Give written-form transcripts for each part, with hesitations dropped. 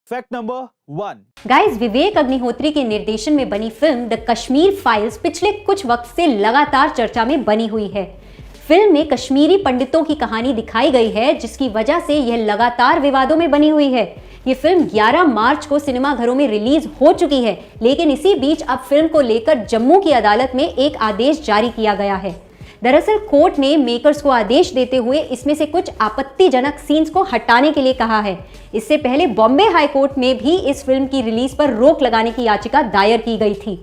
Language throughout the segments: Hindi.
Fact number 1। Guys, Vivek Agnihotri के निर्देशन में बनी फिल्म द कश्मीर फाइल्स पिछले कुछ वक्त से लगातार चर्चा में बनी हुई है। फिल्म में कश्मीरी पंडितों की कहानी दिखाई गई है, जिसकी वजह से यह लगातार विवादों में बनी हुई है। ये फिल्म 11 मार्च को सिनेमाघरों में रिलीज हो चुकी है, लेकिन इसी बीच अब फिल्म को लेकर जम्मू की अदालत में एक आदेश जारी किया गया है। दरअसल कोर्ट ने मेकर्स को आदेश देते हुए इसमें से कुछ आपत्तिजनक सीन्स को हटाने के लिए कहा है। इससे पहले बॉम्बे हाई कोर्ट में भी इस फिल्म की रिलीज पर रोक लगाने की याचिका दायर की गई थी।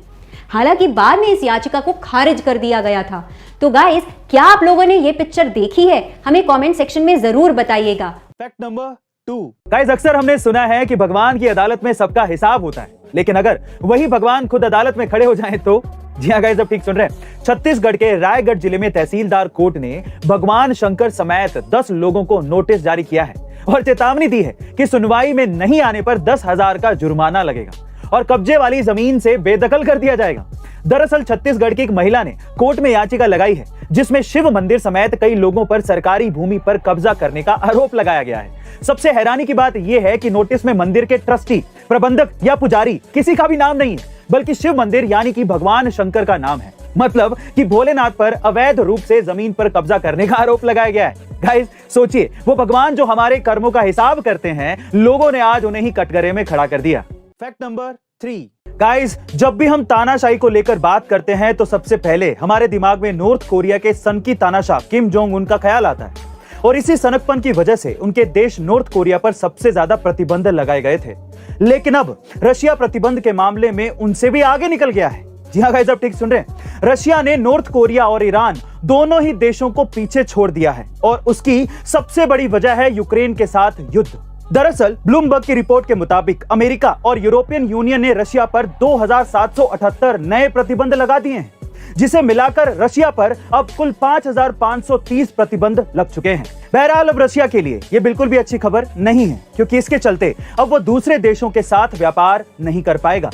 हालांकि बाद में इस याचिका को खारिज कर दिया गया था। तो गाइस, क्या आप लोगों ने ये पिक्चर देखी है? हमें कमेंट सेक्शन में जरूर बताइएगा। Fact number 2। गाइस, अक्सर हमने सुना है कि भगवान की अदालत में सबका हिसाब होता है, लेकिन अगर वही भगवान खुद अदालत में खड़े हो जाएं तो? जी हाँ गाइस, अब ठीक सुन रहे हैं। छत्तीसगढ़ के रायगढ़ जिले में तहसीलदार कोर्ट ने भगवान शंकर समेत 10 लोगों को नोटिस जारी किया है और चेतावनी दी है कि सुनवाई में नहीं आने पर 10,000 का जुर्माना लगेगा और कब्जे वाली जमीन से बेदखल कर दिया जाएगा। दरअसल छत्तीसगढ़ की एक महिला ने कोर्ट में याचिका लगाई है, जिसमें शिव मंदिर समेत कई लोगों पर सरकारी भूमि पर कब्जा करने का आरोप लगाया गया है। सबसे हैरानी की बात यह है कि नोटिस में मंदिर के ट्रस्टी, प्रबंधक या पुजारी किसी का भी नाम नहीं है, बल्कि शिव मंदिर यानी कि भगवान शंकर का नाम है। मतलब कि भोलेनाथ पर अवैध रूप से जमीन पर कब्जा करने का आरोप लगाया गया है। गाइस, सोचिए, वो भगवान जो हमारे कर्मों का हिसाब करते हैं, लोगों ने आज उन्हें ही कटघरे में खड़ा कर दिया। Fact number 3। गाइस, जब भी हम तानाशाही को लेकर बात करते हैं तो सबसे पहले हमारे दिमाग में नॉर्थ कोरिया के सनकी तानाशाह किम जोंग उन का ख्याल आता है और इसी सनकपन की वजह से उनके देश नॉर्थ कोरिया पर सबसे ज्यादा प्रतिबंध लगाए गए थे। लेकिन अब रशिया प्रतिबंध के मामले में उनसे भी आगे निकल गया है। जी हाँ गाइस, अब ठीक सुन रहे हैं। रशिया ने नॉर्थ कोरिया और ईरान दोनों ही देशों को पीछे छोड़ दिया है और उसकी सबसे बड़ी वजह है यूक्रेन के साथ युद्ध। दरअसल ब्लूमबर्ग की रिपोर्ट के मुताबिक अमेरिका और यूरोपियन यूनियन ने रशिया पर 2778 नए प्रतिबंध लगा दिए हैं, जिसे मिलाकर रशिया पर अब कुल 5530 प्रतिबंध लग चुके हैं। बहरहाल अब रशिया के लिए ये बिल्कुल भी अच्छी खबर नहीं है, क्योंकि इसके चलते अब वो दूसरे देशों के साथ व्यापार नहीं कर पाएगा,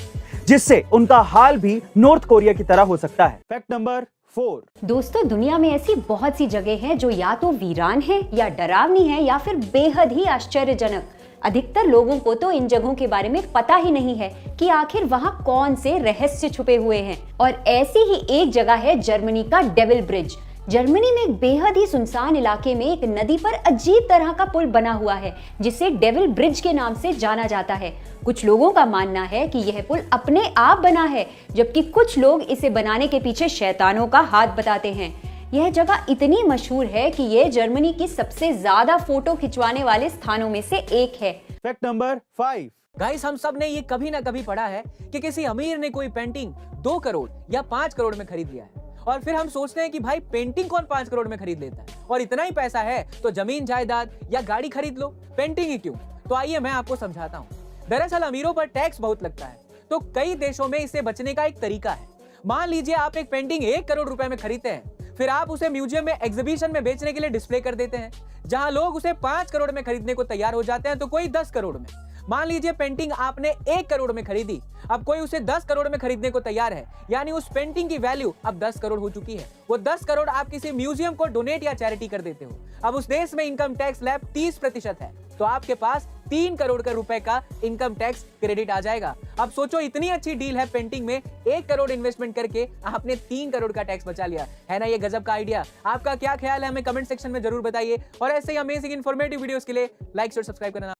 जिससे उनका हाल भी नॉर्थ कोरिया की तरह हो सकता है। Fact number 4। दोस्तों, दुनिया में ऐसी बहुत सी जगह हैं जो या तो वीरान है, या डरावनी है, या फिर बेहद ही आश्चर्यजनक। अधिकतर लोगों को तो इन जगहों के बारे में पता ही नहीं है कि आखिर वहां कौन से रहस्य छुपे हुए हैं। और ऐसी ही एक जगह है जर्मनी का डेविल ब्रिज। जर्मनी में एक बेहद ही सुनसान इलाके में एक नदी पर अजीब तरह का पुल बना हुआ है, जिसे डेविल ब्रिज के नाम से जाना जाता है। कुछ लोगों का मानना है कि यह पुल अपने आप बना है, जबकि कुछ लोग इसे बनाने के पीछे शैतानों का हाथ बताते हैं। यह जगह इतनी मशहूर है कि यह जर्मनी की सबसे ज्यादा फोटो खिंचवाने वाले स्थानों में से एक है। Fact number 5। गाइस, हम सब ने ये कभी ना कभी पढ़ा है कि किसी अमीर ने कोई पेंटिंग 2 करोड़ या 5 करोड़ में खरीद लिया है, और फिर हम सोचते हैं कि भाई पेंटिंग कौन 5 करोड़ में खरीद लेता है, और इतना ही पैसा है तो जमीन जायदाद या गाड़ी खरीद लो, पेंटिंग ही क्यों? तो आइए मैं आपको समझाता हूँ। दरअसल अमीरों पर टैक्स बहुत लगता है, तो कई देशों में इससे बचने का एक तरीका है। मान लीजिए आप एक पेंटिंग 1 करोड़ रुपए में खरीदते हैं, फिर आप उसे म्यूजियम में एग्जीबिशन में बेचने के लिए डिस्प्ले कर देते हैं। जहां लोग उसे 5 करोड़ में खरीदने को तैयार हो जाते हैं, तो कोई 10 करोड़ में। मान लीजिए पेंटिंग आपने 1 करोड़ में खरीदी, अब कोई उसे 10 करोड़ में खरीदने को तैयार है, यानी उस पेंटिंग की वैल्यू अब 10 करोड़ हो चुकी है। वो 10 करोड़ आप किसी म्यूजियम को डोनेट या चैरिटी कर देते हो। अब उस देश में इनकम टैक्स स्लैब 30% है, तो आपके पास 3 करोड़ का रुपए का इनकम टैक्स क्रेडिट आ जाएगा। अब सोचो, इतनी अच्छी डील है पेंटिंग में, 1 करोड़ इन्वेस्टमेंट करके आपने 3 करोड़ का टैक्स बचा लिया। है ना ये गजब का आइडिया? आपका क्या ख्याल है, हमें कमेंट सेक्शन में जरूर बताइए। और ऐसे ही अमेजिंग इन्फॉर्मेटिव वीडियोस के लिए लाइक और सब्सक्राइब करना